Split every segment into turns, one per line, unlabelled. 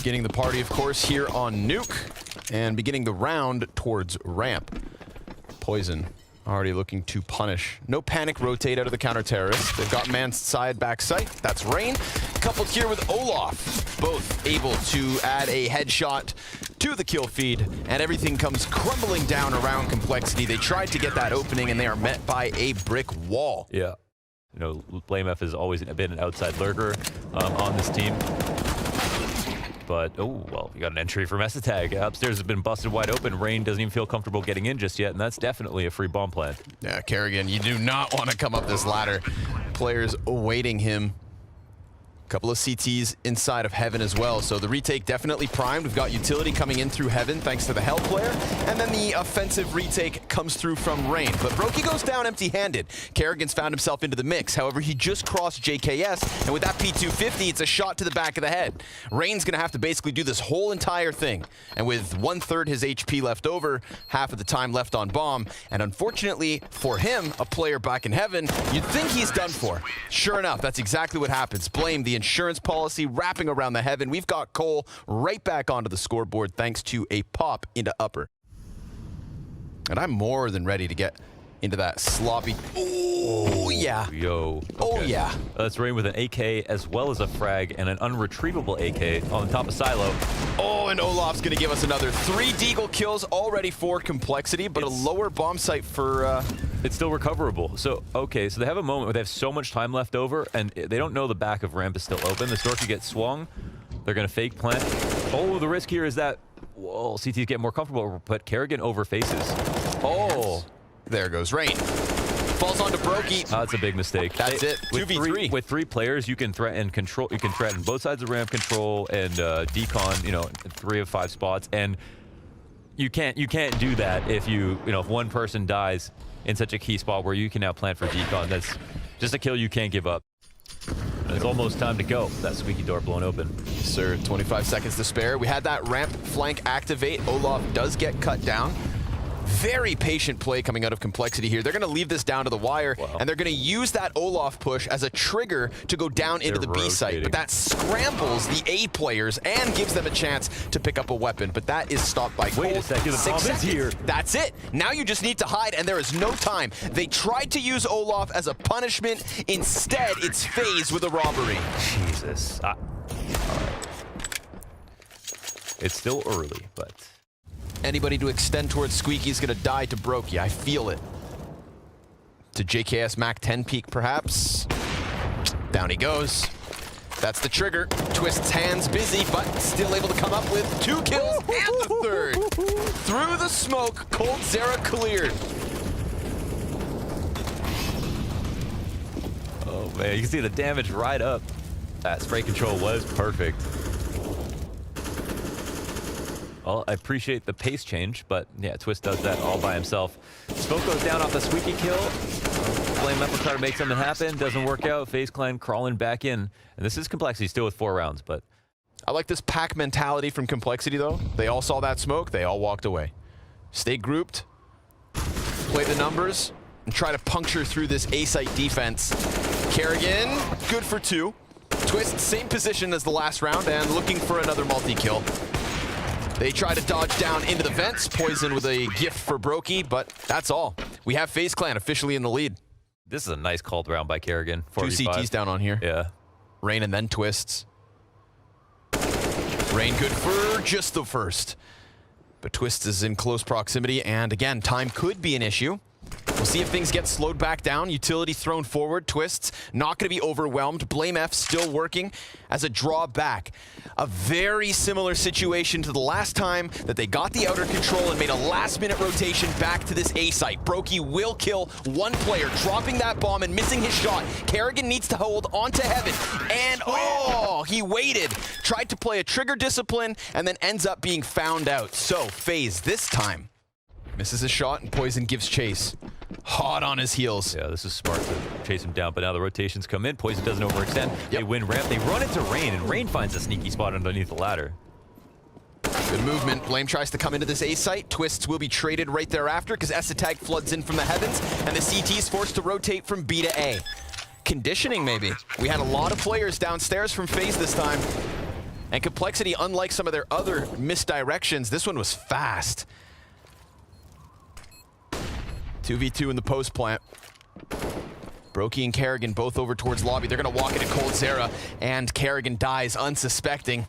Beginning the party, of course, here on Nuke, and beginning the round towards ramp. Poison already looking to punish. No panic rotate out of the counter-terrorists. They've got man side back sight. That's Rain. Coupled here with Olaf. Both able to add a headshot to the kill feed, and everything comes crumbling down around Complexity. They tried to get that opening, and they are met by a brick wall.
Yeah. You know, BlameF has always been an outside lurker on this team. But, oh, well, you got an entry from Esatag. Upstairs has been busted wide open. Rain doesn't even feel comfortable getting in just yet, and that's definitely a free bomb plant.
Yeah, Kerrigan, you do not want to come up this ladder. Players awaiting him. Couple of CTs inside of Heaven as well, so the retake definitely primed. We've got utility coming in through Heaven thanks to the Hell player, and then the offensive retake comes through from Rain. But Brokey goes down empty-handed. Kerrigan's found himself into the mix. However, he just crossed JKS, and with that P250, it's a shot to the back of the head. Rain's gonna have to basically do this whole entire thing, and with 1/3 his HP left over, half of the time left on bomb, and unfortunately for him, a player back in Heaven, you'd think he's done for. Sure enough, that's exactly what happens. Blame the insurance policy wrapping around the Heaven. We've got Cole right back onto the scoreboard thanks to a pop into upper. And I'm more than ready to get into that sloppy. Oh, yeah.
Yo. Okay.
Oh, yeah.
That's Rain with an AK as well as a frag and an unretrievable AK on top of Silo.
Oh, and Olaf's going to give us another 3 Deagle kills already for Complexity, but a lower bomb site for...
It's still recoverable. So, okay, so they have a moment where they have so much time left over, and they don't know the back of ramp is still open. The door could get swung. They're going to fake plant. Oh, the risk here is that, well, CT's getting more comfortable, but Kerrigan over faces. Oh.
There goes Rain. Falls onto Brokey.
That's a big mistake.
That's it. 2v3.
With 3 players, you can threaten control. You can threaten both sides of ramp control and decon. You know, 3 of 5 spots, and you can't do that if if one person dies in such a key spot where you can now plant for decon. That's just a kill you can't give up. And it's almost time to go. That squeaky door blown open.
Sir, 25 seconds to spare. We had that ramp flank activate. Olaf does get cut down. Very patient play coming out of Complexity here. They're going to leave this down to the wire, and they're going to use that Olaf push as a trigger to go down into the B site. But that scrambles the A players and gives them a chance to pick up a weapon. But that is stopped by Cole.
Wait a second, the bomb is here.
That's it. Now you just need to hide, and there is no time. They tried to use Olaf as a punishment. Instead, it's Faze with a robbery.
Jesus. All right. It's still early, but...
Anybody to extend towards Squeaky's gonna die to Brokey. I feel it. To JKS Mac 10 peak, perhaps. Down he goes. That's the trigger. Twist's hands busy, but still able to come up with 2 kills and the 3rd. Through the smoke, Cold Zera cleared.
Oh man, you can see the damage right up. That spray control was perfect. Well, I appreciate the pace change, but yeah, Twist does that all by himself. Smoke goes down off the squeaky kill. Flame Epicard makes something happen, doesn't work out. FaZe Clan crawling back in. And this is Complexity still with 4 rounds, but...
I like this pack mentality from Complexity, though. They all saw that smoke, they all walked away. Stay grouped, play the numbers, and try to puncture through this A-site defense. Kerrigan, good for 2. Twist, same position as the last round, and looking for another multi-kill. They try to dodge down into the vents. Poison with a gift for Brokey, but that's all. We have FaZe Clan officially in the lead.
This is a nice called round by Kerrigan.
2 CTs down on here.
Yeah.
Rain and then Twists. Rain good for just the first. But Twist is in close proximity, and again, time could be an issue. We'll see if things get slowed back down. Utility thrown forward. Twists not going to be overwhelmed. Blame F still working as a drawback. A very similar situation to the last time that they got the outer control and made a last-minute rotation back to this A site. Brokey will kill 1 player, dropping that bomb and missing his shot. Kerrigan needs to hold onto Heaven, and oh, he waited. Tried to play a trigger discipline and then ends up being found out. So, FaZe this time misses a shot, and Poison gives chase. Hot on his heels.
Yeah, this is smart to chase him down, but now the rotations come in. Poison doesn't overextend. Yep. They win ramp. They run into Rain, and Rain finds a sneaky spot underneath the ladder.
Good movement. Blame tries to come into this A site. Twists will be traded right thereafter because Esatag floods in from the heavens, and the CT's forced to rotate from B to A. Conditioning, maybe. We had a lot of players downstairs from FaZe this time. And Complexity, unlike some of their other misdirections, this one was fast. 2v2 in the post plant. Brokey and Kerrigan both over towards lobby. They're going to walk into Coldzera, and Kerrigan dies unsuspecting.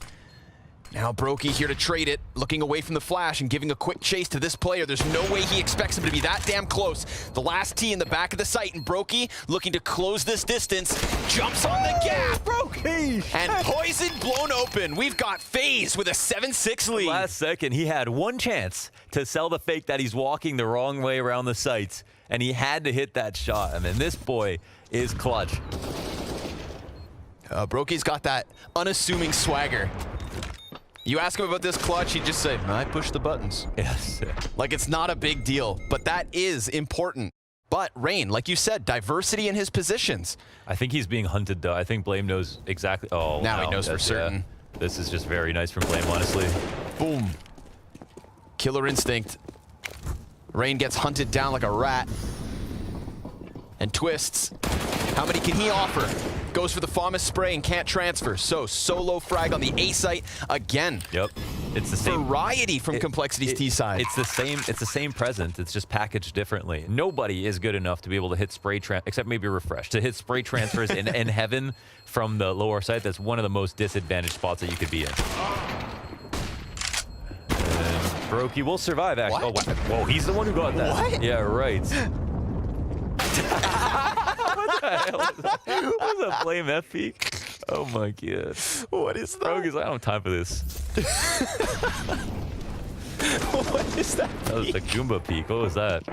Now Brokey here to trade it, looking away from the flash and giving a quick chase to this player. There's no way he expects him to be that damn close. The last T in the back of the site, and Brokey, looking to close this distance, jumps on the gap.
Brokey!
And Poison blown open. We've got Faze with a 7-6 lead.
Last second, he had one chance to sell the fake that he's walking the wrong way around the sites, and he had to hit that shot. I mean, this boy is clutch.
Brokey's got that unassuming swagger. You ask him about this clutch, he'd just say, I push the buttons.
Yes.
Like, it's not a big deal, but that is important. But Rain, like you said, diversity in his positions.
I think he's being hunted, though. I think Blame knows exactly. Oh,
Now
wow,
he knows for certain.
Yeah. This is just very nice from Blame, honestly.
Boom. Killer instinct. Rain gets hunted down like a rat. And twists. How many can he offer? Goes for the Famas spray and can't transfer. So, solo frag on the A site again.
Yep. It's the same
variety from Complexity's T side.
It's the same present. It's just packaged differently. Nobody is good enough to be able to hit spray except maybe Refresh, to hit spray transfers in Heaven from the lower site. That's one of the most disadvantaged spots that you could be in. And Brokey will survive, actually.
What?
Oh, whoa, he's the one who got that.
What?
Yeah, right. What the hell is that? What's a Blame F peak? Oh my god.
What is that?
Brokey's like, I don't have time for this.
What is that?
That was the Goomba peak. What was that?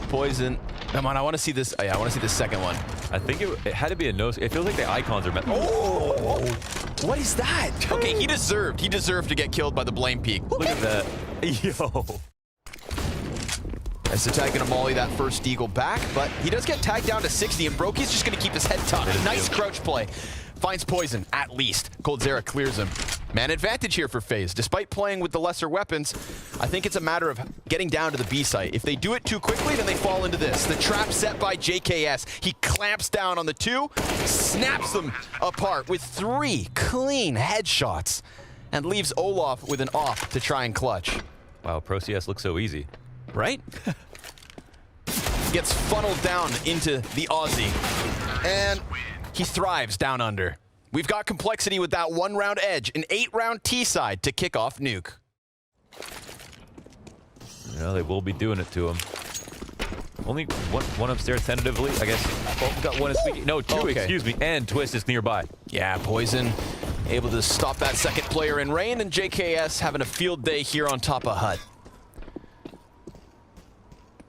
Poison. Come on, I want to see this. Oh, yeah, I want to see the second one.
I think it had to be a no. It feels like the icons are meant.
Oh! What is that? Okay, he deserved to get killed by the Blame peak.
Look at that. Yo.
As the tag gonna molly that first Deagle back, but he does get tagged down to 60, and Brokey's just gonna keep his head tucked. Nice crouch play. Finds Poison, at least. Coldzera clears him. Man advantage here for FaZe. Despite playing with the lesser weapons, I think it's a matter of getting down to the B site. If they do it too quickly, then they fall into this. The trap set by JKS. He clamps down on the 2, snaps them apart with 3 clean headshots, and leaves Olaf with an off to try and clutch.
Wow, Pro CS looks so easy.
Right? Gets funneled down into the Aussie. And he thrives down under. We've got Complexity with that 1-round edge, an 8-round T side to kick off Nuke.
You know, they will be doing it to him. Only one upstairs tentatively, I guess. Oh, got one speaking. No, 2,
Okay.
excuse me. And Twist is nearby.
Yeah, Poison able to stop that second player in Rain, and JKS having a field day here on top of Hut.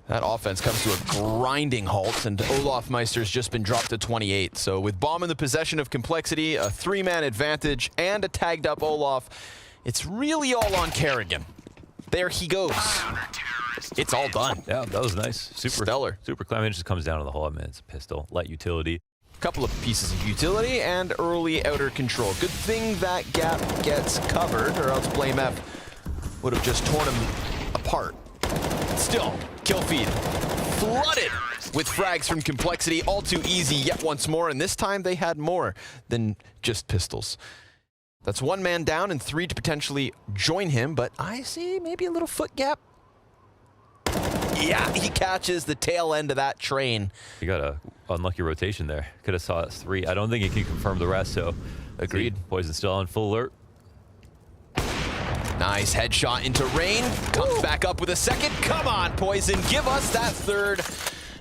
That offense comes to a grinding halt, and Olaf Meister's just been dropped to 28. So with Bomb in the possession of Complexity, a 3-man advantage, and a tagged up Olaf, it's really all on Kerrigan. There he goes. It's all done.
Yeah, that was nice. Super
Stellar.
Super climb. It just comes down to the whole. I mean, it's a pistol. Light utility.
Couple of pieces of utility and early outer control. Good thing that gap gets covered, or else Blame F would have just torn him apart. Still, kill feed flooded with frags from Complexity. All too easy yet once more, and this time they had more than just pistols. That's 1 man down and 3 to potentially join him, but I see maybe a little foot gap. Yeah, he catches the tail end of that train.
You got a unlucky rotation there. Could have saw 3. I don't think he can confirm the rest, so agreed. Poison still on full alert.
Nice headshot into Rain. Comes back up with a second. Come on, Poison, give us that 3rd.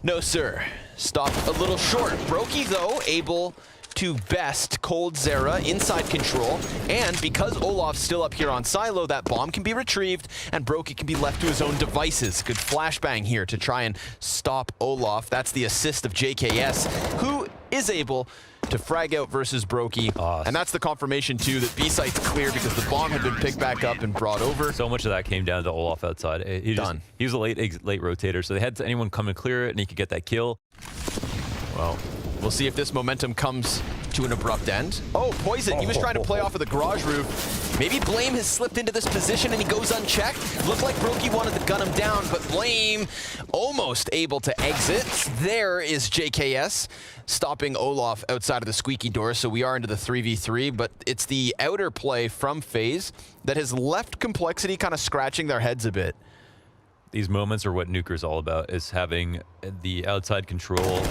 No, sir. Stop a little short. Brokey, though, able to best Coldzera inside control, and because Olaf's still up here on silo, that bomb can be retrieved, and Brokey can be left to his own devices. Good flashbang here to try and stop Olaf. That's the assist of JKS, who is able to frag out versus Brokey, and that's the confirmation too that B site's clear because the bomb had been picked back up and brought over.
So much of that came down to Olaf outside. He was a late rotator, so they had anyone come and clear it, and he could get that kill.
Well, we'll see if this momentum comes to an abrupt end. Oh, Poison, he was trying to play off of the garage roof. Maybe Blame has slipped into this position and he goes unchecked. Looked like Brokey wanted to gun him down, but Blame almost able to exit. There is JKS stopping Olaf outside of the squeaky door, so we are into the 3v3, but it's the outer play from Faze that has left Complexity kind of scratching their heads a bit.
These moments are what Nuker's all about, is having the outside control,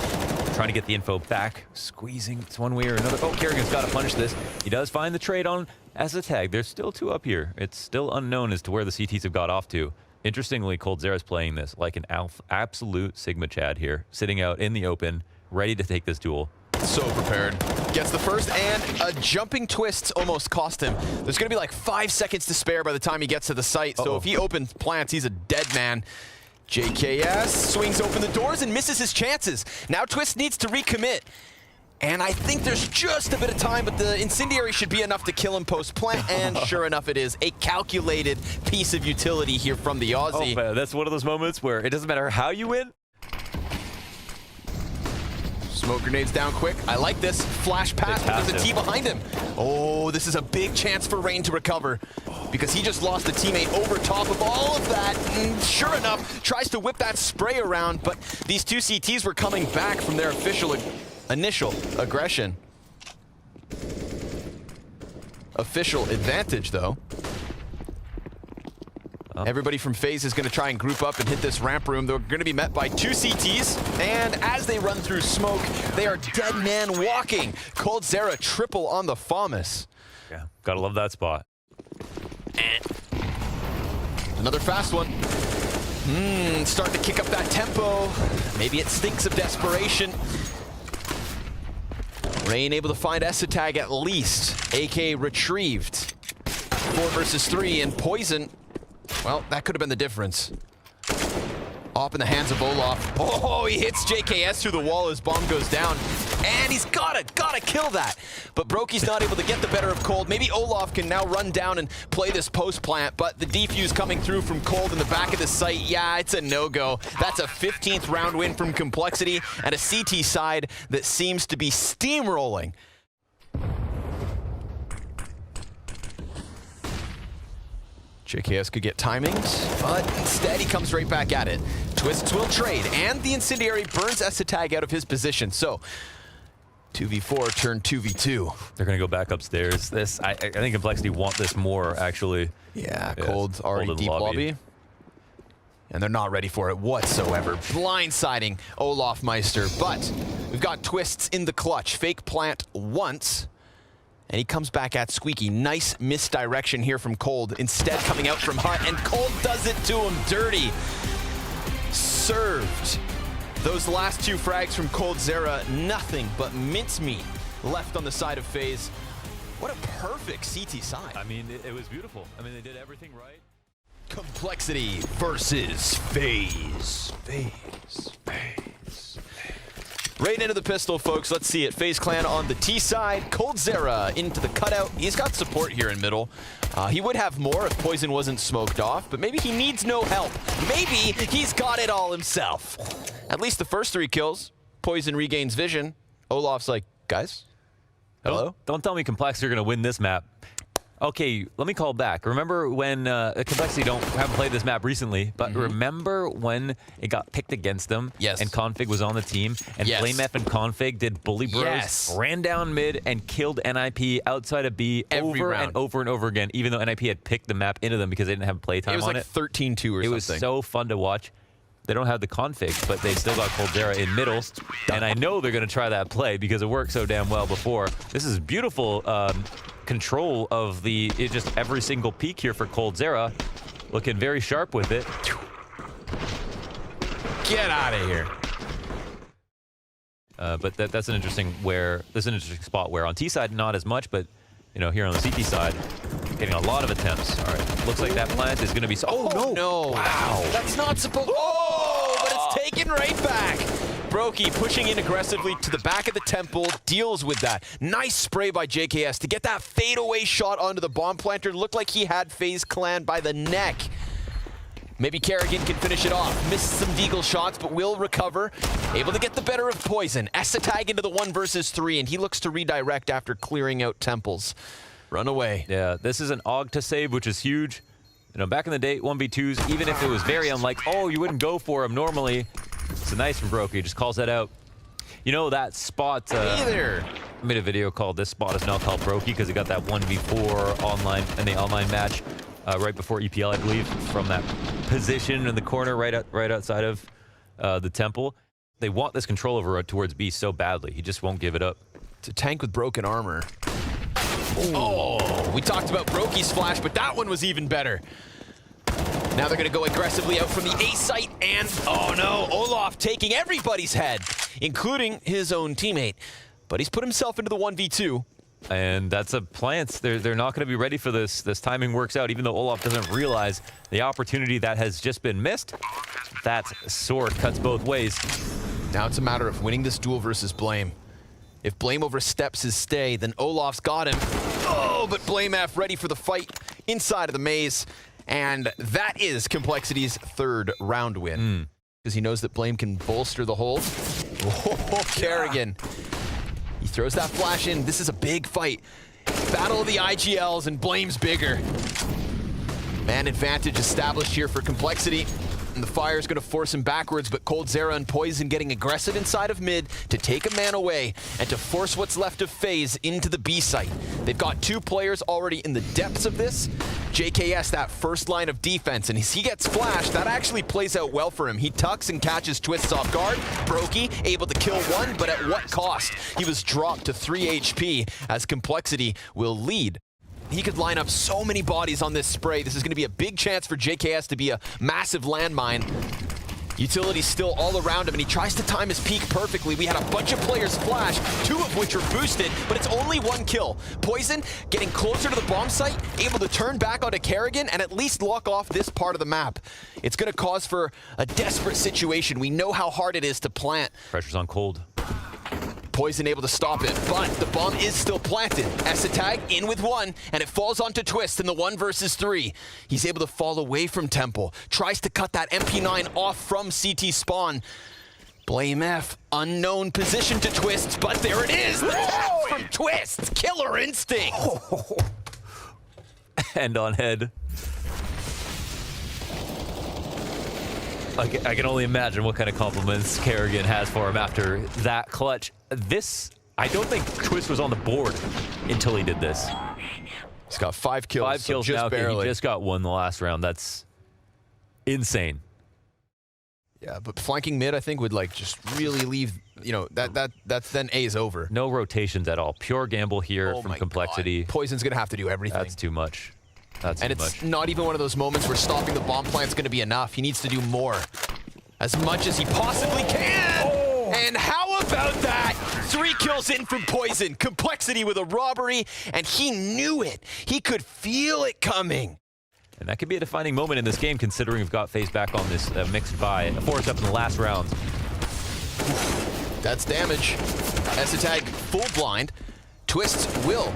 trying to get the info back, squeezing it's one way or another. Oh, Kerrigan's got to punish this. He does find the trade on as a tag. There's still two up here. It's still unknown as to where the CTs have got off to. Interestingly, coldzera's playing this like an absolute Sigma Chad here, sitting out in the open, ready to take this duel.
So prepared. Gets the first, and a jumping twist almost cost him. There's going to be like 5 seconds to spare by the time he gets to the site, so if he opens plants, he's a dead man. JKS swings open the doors and misses his chances. Now Twist needs to recommit. And I think there's just a bit of time, but the Incendiary should be enough to kill him post-plant, and sure enough it is. A calculated piece of utility here from the Aussie.
Oh man, that's one of those moments where it doesn't matter how you win.
Smoke grenades down quick. I like this. Flash pass, but there's a T behind him. Oh, this is a big chance for Rain to recover because he just lost a teammate over top of all of that. And sure enough, tries to whip that spray around, but these two CTs were coming back from their initial aggression. Official advantage, though. Everybody from Faze is going to try and group up and hit this ramp room. They're going to be met by two CTs, and as they run through smoke, they are dead man walking. coldzera triple on the FAMAS.
Yeah, gotta love that spot.
Another fast one. Starting to kick up that tempo. Maybe it stinks of desperation. Rain able to find Esatag at least. AK retrieved. 4 versus 3, and Poison, well, that could have been the difference. Off in the hands of Olaf. Oh, he hits JKS through the wall as bomb goes down. And he's gotta kill that. But Brokey's not able to get the better of Cold. Maybe Olaf can now run down and play this post plant, but the defuse coming through from Cold in the back of the site, yeah, it's a no-go. That's a 15th round win from Complexity and a CT side that seems to be steamrolling. JKS could get timings, but instead he comes right back at it. Twists will trade, and the Incendiary burns Esatag out of his position. So, 2v4 turned 2v2.
They're gonna go back upstairs. I think Complexity want this more, actually.
Yeah, Cold already deep lobby. And they're not ready for it whatsoever. Blindsiding Olaf Meister, but we've got Twists in the clutch. Fake plant once. And he comes back at Squeaky. Nice misdirection here from Cold. Instead coming out from Hut, and Cold does it to him dirty. Served. Those last two frags from coldzera, nothing but mincemeat left on the side of Faze. What a perfect CT side.
I mean, it was beautiful. I mean, they did everything right.
Complexity versus Faze. Faze. Right into the pistol, folks. Let's see it. Faze Clan on the T side. coldzera into the cutout. He's got support here in middle. He would have more if Poison wasn't smoked off, but maybe he needs no help. Maybe he's got it all himself. At least the first 3 kills. Poison regains vision. Olaf's like, guys, hello?
Don't tell me Complexity are going to win this map. Okay, let me call back. Remember when Complexity haven't played this map recently, but remember when it got picked against them?
Yes.
And Config was on the team, and Flame F and Config did Bully Bros, ran down mid and killed NIP outside of B over and over again, even though NIP had picked the map into them because they didn't have playtime on it.
It was like 13-2 or something.
It was so fun to watch. They don't have the config, but they still got coldzera in middle, and I know they're going to try that play because it worked so damn well before. This is beautiful control of just every single peak here for coldzera, looking very sharp with it.
Get out of here.
But that's an interesting spot where on T side not as much, but you know, here on the CT side, getting a lot of attempts. All right, looks like that plant is going to be.
Oh no! Wow, that's not supposed. Oh, but it's taken right back. Brokey pushing in aggressively to the back of the temple, deals with that. Nice spray by JKS to get that fadeaway shot onto the bomb planter. Looked like he had Faze Clan by the neck. Maybe Kerrigan can finish it off. Missed some deagle shots, but will recover. Able to get the better of Poison. Essetag into the 1 versus 3, and he looks to redirect after clearing out Temples. Run away.
Yeah, this is an AUG to save, which is huge. You know, back in the day, 1v2s, even if it was very unlikely, oh, you wouldn't go for him normally. It's nice from Brokey, just calls that out. You know that spot,
Hey there.
I made a video called "This Spot Is Now Called Brokey" because he got that 1v4 online in the online match right before EPL, I believe, from that position in the corner right outside of the temple. They want this control over towards B so badly. He just won't give it up.
It's a tank with broken armor. Oh, we talked about Brokey's flash, but that one was even better. Now they're going to go aggressively out from the A site, and oh no, Olaf taking everybody's head, including his own teammate. But he's put himself into the 1v2.
And that's a plant. They're not going to be ready for this. This timing works out, even though Olaf doesn't realize the opportunity that has just been missed. That sword cuts both ways.
Now it's a matter of winning this duel versus Blame. If Blame oversteps his stay, then Olaf's got him. Oh, but Blame F ready for the fight inside of the maze. And that is Complexity's 3rd round win. Because he knows that Blame can bolster the hold. Oh, Kerrigan. He throws that flash in. This is a big fight. Battle of the IGLs, and Blame's bigger. Man advantage established here for Complexity. And the fire is going to force him backwards, but coldzera and Poison getting aggressive inside of mid to take a man away and to force what's left of Faze into the B site. They've got 2 players already in the depths of this. JKS, that first line of defense, and as he gets flashed, that actually plays out well for him. He tucks and catches Twists off guard. Brokey able to kill 1, but at what cost? He was dropped to 3 HP as Complexity will lead. He could line up so many bodies on this spray. This is going to be a big chance for JKS to be a massive landmine. Utility's still all around him, and he tries to time his peak perfectly. We had a bunch of players flash, 2 of which are boosted, but it's only 1 kill. Poison getting closer to the bomb site, able to turn back onto Kerrigan and at least lock off this part of the map. It's going to cause for a desperate situation. We know how hard it is to plant.
Pressure's on Cold.
Poison able to stop it, but the bomb is still planted. Essetag in with 1, and it falls onto Twist in the 1 versus 3. He's able to fall away from Temple, tries to cut that MP9 off from CT spawn. Blame F, unknown position to Twist, but there it is! The tap from Twist! Killer instinct!
And on head. I can only imagine what kind of compliments Kerrigan has for him after that clutch. This, I don't think Twist was on the board until he did this.
He's got 5 kills,
5 kills
just
now.
barely.
He just got 1 the last round. That's insane.
Yeah, but flanking mid, I think, would like just really leave, you know, that's then A is over.
No rotations at all. Pure gamble here from Complexity.
God. Poison's gonna have to do everything.
That's too much. That's
and
too
it's
much.
not even one of those moments where stopping the bomb plant's going to be enough. He needs to do more. As much as he possibly can. Oh. And how about that? 3 kills in from Poison. Complexity with a robbery, and he knew it. He could feel it coming.
And that could be a defining moment in this game, considering we've got Faze back on this mixed buy. Forced up in the last round.
That's damage. Essetag full blind. Twists will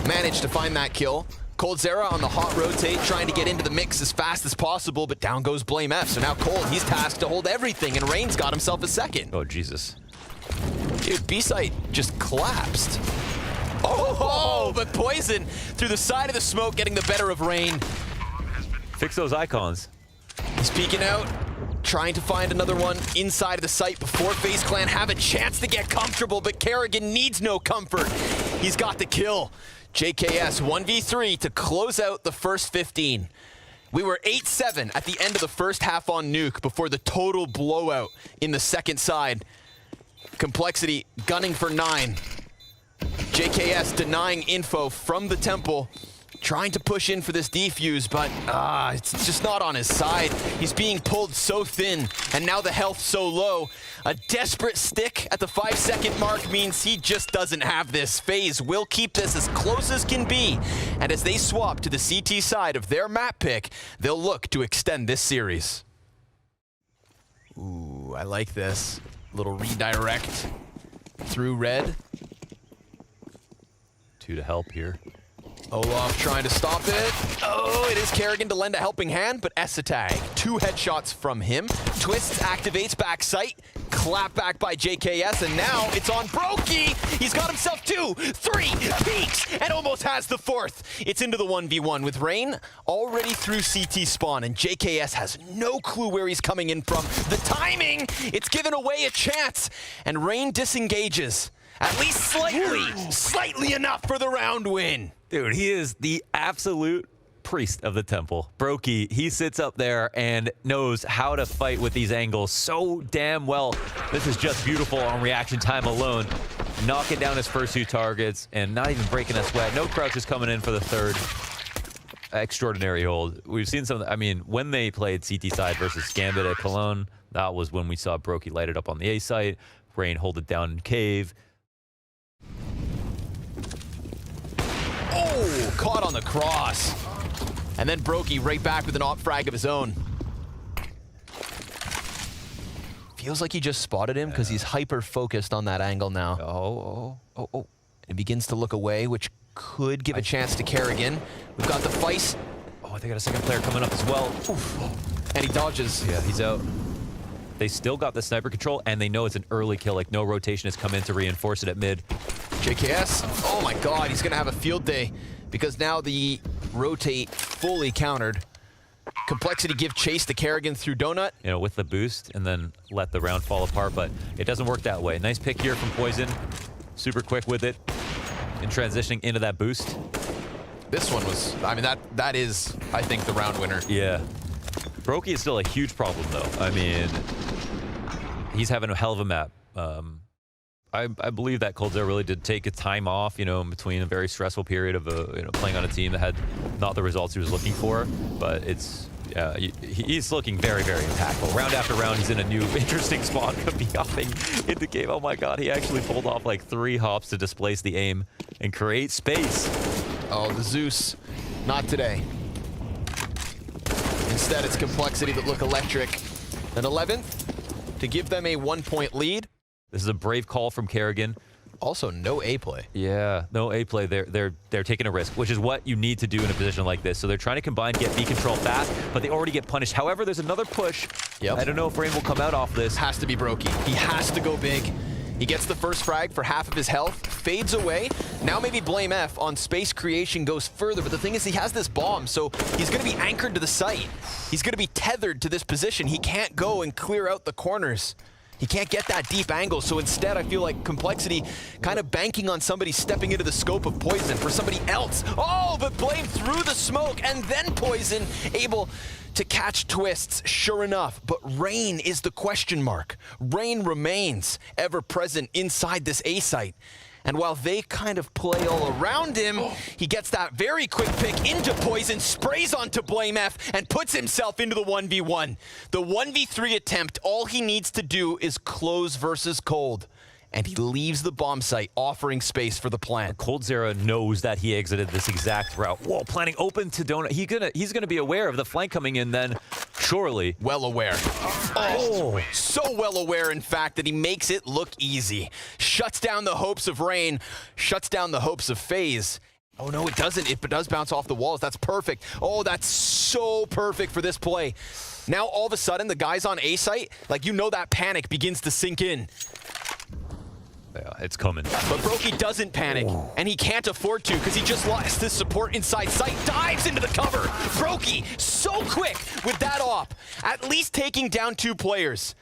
manage to find that kill. coldzera on the hot rotate, trying to get into the mix as fast as possible, but down goes Blame F. So now Cold, he's tasked to hold everything, and Rain's got himself a 2nd.
Oh, Jesus.
Dude, B-site just collapsed. Oh, but Poison through the side of the smoke, getting the better of Rain.
Fix those icons.
He's peeking out, trying to find another one inside of the site before FaZe Clan have a chance to get comfortable, but Kerrigan needs no comfort. He's got the kill. JKS 1v3 to close out the first 15. We were 8-7 at the end of the first half on Nuke before the total blowout in the second side. Complexity gunning for 9. JKS denying info from the Temple, trying to push in for this defuse, but it's just not on his side. He's being pulled so thin, and now the health so low. A desperate stick at the 5-second mark means he just doesn't have this. Faze will keep this as close as can be, and as they swap to the CT side of their map pick, they'll look to extend this series. Ooh, I like this. Little redirect through red.
2 to help here.
Olaf trying to stop it. Oh, it is Kerrigan to lend a helping hand, but Esatag, 2 headshots from him. Twists activates back sight. Clap back by JKS, and now it's on Brokey. He's got himself 2, 3 peaks, and almost has the 4th. It's into the 1v1 with Rain already through CT spawn, and JKS has no clue where he's coming in from. The timing, it's given away a chance, and Rain disengages. At least slightly enough for the round win.
Dude, he is the absolute priest of the temple. Brokey, he sits up there and knows how to fight with these angles so damn well. This is just beautiful on reaction time alone. Knocking down his first 2 targets and not even breaking a sweat. No crouches coming in for the 3rd. Extraordinary hold. We've seen some, I mean, when they played CT side versus Gambit at Cologne, that was when we saw Brokey light it up on the A site. Rain hold it down in cave.
Oh, caught on the cross. And then Brokey right back with an op frag of his own. Feels like he just spotted him because he's hyper-focused on that angle now.
Oh.
It begins to look away, which could give a chance to Kerrigan. We've got the Faze.
Oh, they got a second player coming up as well.
Oof. And he dodges.
Yeah, he's out. They still got the sniper control, and they know it's an early kill. Like, no rotation has come in to reinforce it at mid.
JKS, oh my god, he's gonna have a field day because now the rotate fully countered. Complexity give chase to Kerrigan through Donut.
You know, with the boost and then let the round fall apart, but it doesn't work that way. Nice pick here from Poison. Super quick with it and transitioning into that boost.
This one was, I mean, that is, I think, the round winner.
Yeah. Brokey is still a huge problem, though. I mean, he's having a hell of a map. I believe that Coldzera really did take a time off, you know, in between a very stressful period of playing on a team that had not the results he was looking for. But it's he's looking very, very impactful. Round after round, he's in a new interesting spot. Could be hopping into game. Oh my God, he actually pulled off like 3 hops to displace the aim and create space.
Oh, the Zeus, not today. Instead, it's Complexity that look electric. An 11th to give them a 1-point lead.
This is a brave call from Kerrigan.
Also, no A play.
Yeah, no A play. They're taking a risk, which is what you need to do in a position like this. So they're trying to combine, get B control fast, but they already get punished. However, there's another push.
Yep.
I don't know if Rain will come out off this.
Has to be Brokey. He has to go big. He gets the first frag for half of his health, fades away. Now maybe Blame F on space creation goes further, but the thing is he has this bomb, so he's gonna be anchored to the site. He's gonna be tethered to this position. He can't go and clear out the corners. He can't get that deep angle, so instead I feel like Complexity kind of banking on somebody stepping into the scope of Poison for somebody else. Oh, but Blame through the smoke, and then Poison able to catch twists, sure enough. But Rain is the question mark. Rain remains ever present inside this A site. And while they kind of play all around him, he gets that very quick pick into Poison, sprays onto Blame F, and puts himself into the 1v1. The 1v3 attempt, all he needs to do is close versus Cold. And he leaves the bomb site, offering space for the plant.
Coldzera knows that he exited this exact route. Whoa, planning open to Donut. He's gonna be aware of the flank coming in then, surely.
Well aware. Oh, so well aware, in fact, that he makes it look easy. Shuts down the hopes of Rain, shuts down the hopes of Faze. Oh no, it doesn't. It does bounce off the walls. That's perfect. Oh, that's so perfect for this play. Now, all of a sudden, the guys on A site, like, you know, that panic begins to sink in.
Yeah, it's coming.
But Brokey doesn't panic, and he can't afford to because he just lost his support inside sight, dives into the cover. Brokey, so quick with that op, at least taking down 2 players.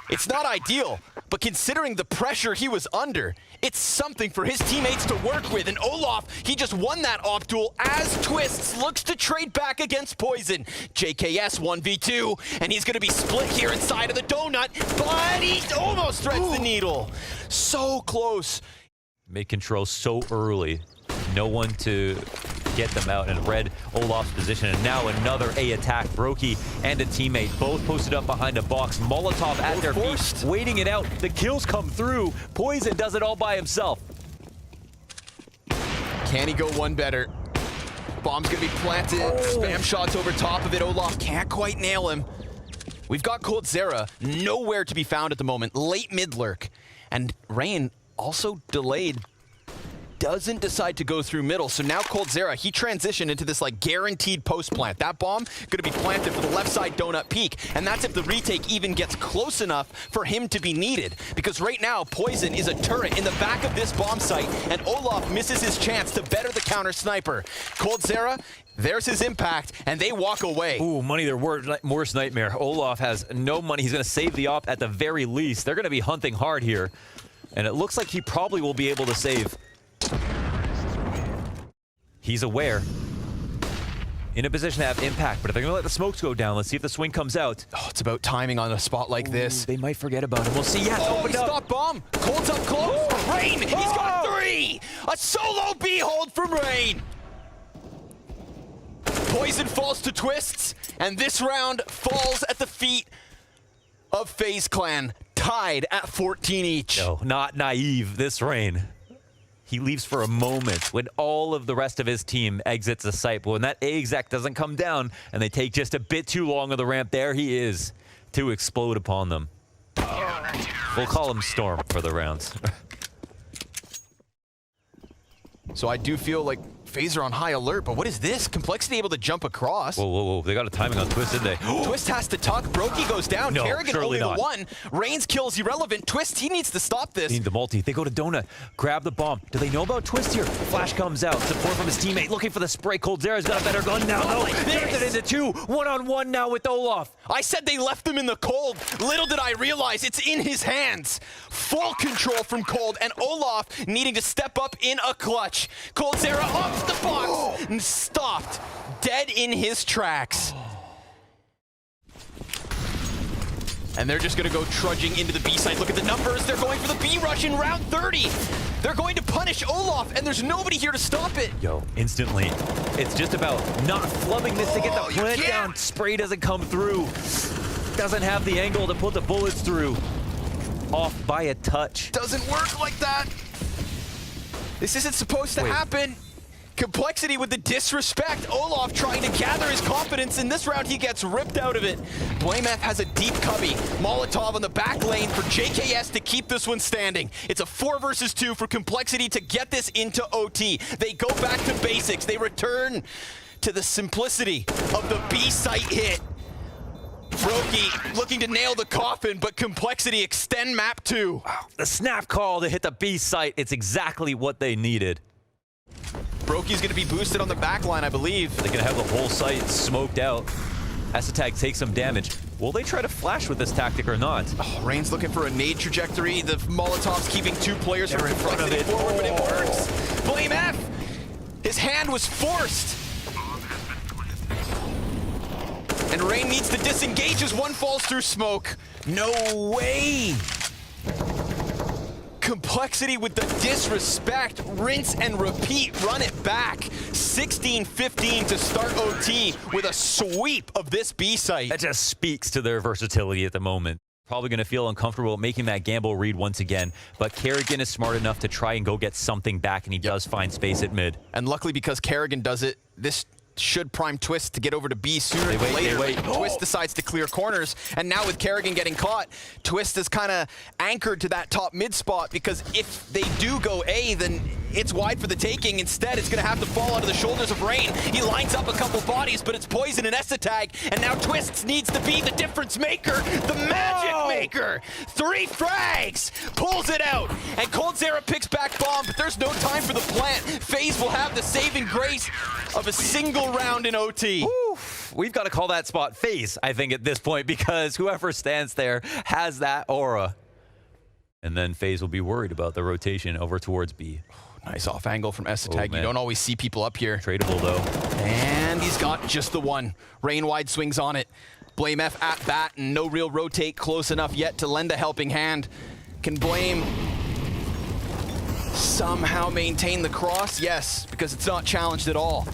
It's not ideal, but considering the pressure he was under, it's something for his teammates to work with. And Olaf, he just won that op duel as Twists looks to trade back against Poison. JKS 1v2, and he's gonna be split here inside of the donut, but he almost threads the needle. So close.
Mid control so early. No one to get them out and read Olaf's position. And now another A attack. Brokey and a teammate both posted up behind a box. Molotov at their feet, waiting it out. The kills come through. Poison does it all by himself.
Can he go one better? Bomb's gonna be planted. Spam shots over top of it. Olaf can't quite nail him. We've got Coldzera nowhere to be found at the moment. Late mid lurk. And Rain also delayed doesn't decide to go through middle. So now coldzera, he transitioned into this like guaranteed post plant. That bomb going to be planted for the left side donut peak. And that's if the retake even gets close enough for him to be needed. Because right now, Poison is a turret in the back of this bomb site, and Olaf misses his chance to better the counter sniper. coldzera, there's his impact, and they walk away.
Ooh, money, their worst nightmare. Olaf has no money. He's going to save the op at the very least. They're going to be hunting hard here. And it looks like he probably will be able to save. He's aware. In a position to have impact, but if they're going to let the smokes go down, let's see if the swing comes out.
Oh, it's about timing on a spot like this.
They might forget about him. We'll see. Yes,
Oh,
opened
he
up.
stopped bomb. Cold's up close. Rain, he's got 3. A solo B hold from Rain. Poison falls to Twists, and this round falls at the feet of FaZe Clan, tied at 14 each.
No, not naive, this Rain. He leaves for a moment when all of the rest of his team exits the site. But when that A exec doesn't come down and they take just a bit too long on the ramp, there he is to explode upon them. We'll call him Storm for the rounds.
So I do feel like FaZe are on high alert, but what is this? Complexity able to jump across.
Whoa, whoa, whoa. They got a timing on Twist, didn't they?
Twist has to tuck. Brokey goes down.
No,
Kerrigan
surely
only the
not.
1. Reigns kills irrelevant. Twist, he needs to stop this.
They need the multi. They go to Donut. Grab the bomb. Do they know about Twist here? Flash comes out. Support from his teammate. Looking for the spray. coldzera's got a better gun now. No, turns it into 2. 1-on-1 now with Olaf.
I said they left him in the cold. Little did I realize it's in his hands. Full control from Cold, and Olaf needing to step up in a clutch. coldzera off the box and stopped dead in his tracks. And they're just going to go trudging into the B side. Look at the numbers. They're going for the B rush in round 30. They're going to punish Olaf, and there's nobody here to stop it.
Yo, instantly. It's just about not flubbing this to get the plant down. Spray doesn't come through. Doesn't have the angle to put the bullets through. Off by a touch.
Doesn't work like that. This isn't supposed to happen. Complexity with the disrespect. Olaf trying to gather his confidence. In this round, he gets ripped out of it. BlameF has a deep cubby. Molotov on the back lane for JKS to keep this one standing. It's a 4 versus 2 for Complexity to get this into OT. They go back to basics. They return to the simplicity of the B site hit. Brokey looking to nail the coffin, but Complexity extend map 2.
Wow. The snap call to hit the B site. It's exactly what they needed.
Brokey's going to be boosted on the back line, I believe.
They're going to have the whole site smoked out. Esatag takes some damage. Will they try to flash with this tactic or not?
Oh, Rain's looking for a nade trajectory. The Molotov's keeping 2 players from Complexity forward, but it works. BlameF! His hand was forced. And Rain needs to disengage as one falls through smoke. No way! Complexity with the disrespect. Rinse and repeat. Run it back. 16-15 to start OT with a sweep of this B site.
That just speaks to their versatility at the moment. Probably going to feel uncomfortable making that gamble read once again, but Kerrigan is smart enough to try and go get something back, and he does find space at mid.
And luckily, because Kerrigan does it, this should prime Twist to get over to B sooner than later. Twist decides to clear corners, and now with Kerrigan getting caught, Twist is kind of anchored to that top mid spot, because if they do go A, then it's wide for the taking. Instead, it's going to have to fall onto the shoulders of Rain. He lines up a couple bodies, but it's Poison and Esatag, and now Twist needs to be the difference maker, the magic maker. 3 frags, pulls it out, and coldzera picks back bomb, but there's no time for the plant. FaZe will have the saving grace of a single round in OT.
Oof. We've got to call that spot FaZe, I think, at this point, because whoever stands there has that aura. And then FaZe will be worried about the rotation over towards B.
Nice off angle from Esatag. You don't always see people up here.
Tradable, though.
And he's got just the one. Rain wide swings on it. BlameF at bat, and no real rotate close enough yet to lend a helping hand. Can Blame somehow maintain the cross? Yes, because it's not challenged at all.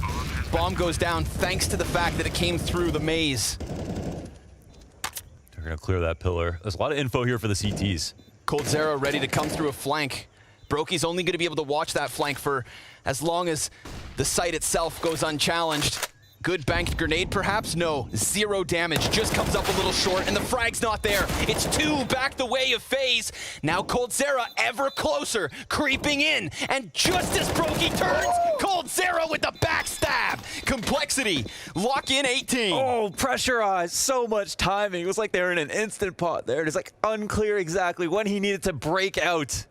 Bomb goes down thanks to the fact that it came through the maze.
They're going to clear that pillar. There's a lot of info here for the CTs.
coldzera ready to come through a flank. Brokey's only going to be able to watch that flank for as long as the site itself goes unchallenged. Good banked grenade, perhaps? No, 0 damage. Just comes up a little short, and the frag's not there. It's 2 back the way of FaZe. Now coldzera ever closer, creeping in, and just as Brokey turns, coldzera with the backstab. Complexity, lock in 18.
Oh, pressurized, so much timing. It was like they were in an instant pot there. It's like unclear exactly when he needed to break out.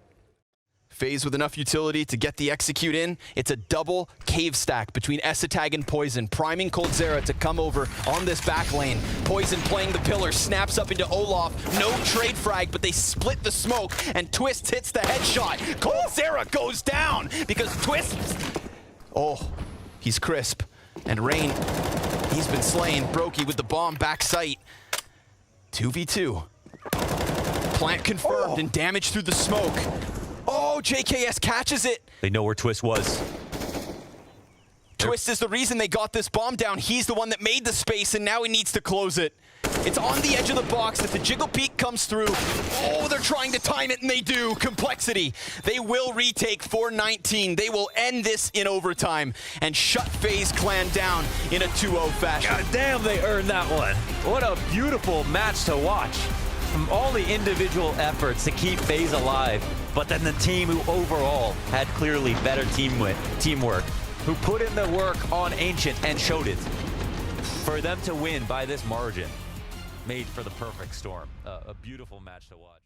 FaZe with enough utility to get the execute in. It's a double cave stack between Esatag and Poison, priming coldzera to come over on this back lane. Poison playing the pillar, snaps up into Olaf. No trade frag, but they split the smoke, and Twist hits the headshot. coldzera goes down because Twist... Oh, he's crisp. And Rain, he's been slain. Brokey with the bomb back sight. 2v2. Plant confirmed and damage through the smoke. Oh, JKS catches it.
They know where Twist was.
Twist is the reason they got this bomb down. He's the one that made the space, and now he needs to close it. It's on the edge of the box. If the Jiggle Peek comes through, oh, they're trying to time it, and they do. Complexity. They will retake 4-19. They will end this in overtime and shut FaZe Clan down in a 2-0 fashion.
God damn, they earned that one. What a beautiful match to watch. From all the individual efforts to keep FaZe alive, but then the team who overall had clearly better teamwork, who put in the work on Ancient and showed it. For them to win by this margin, made for the perfect storm. A beautiful match to watch.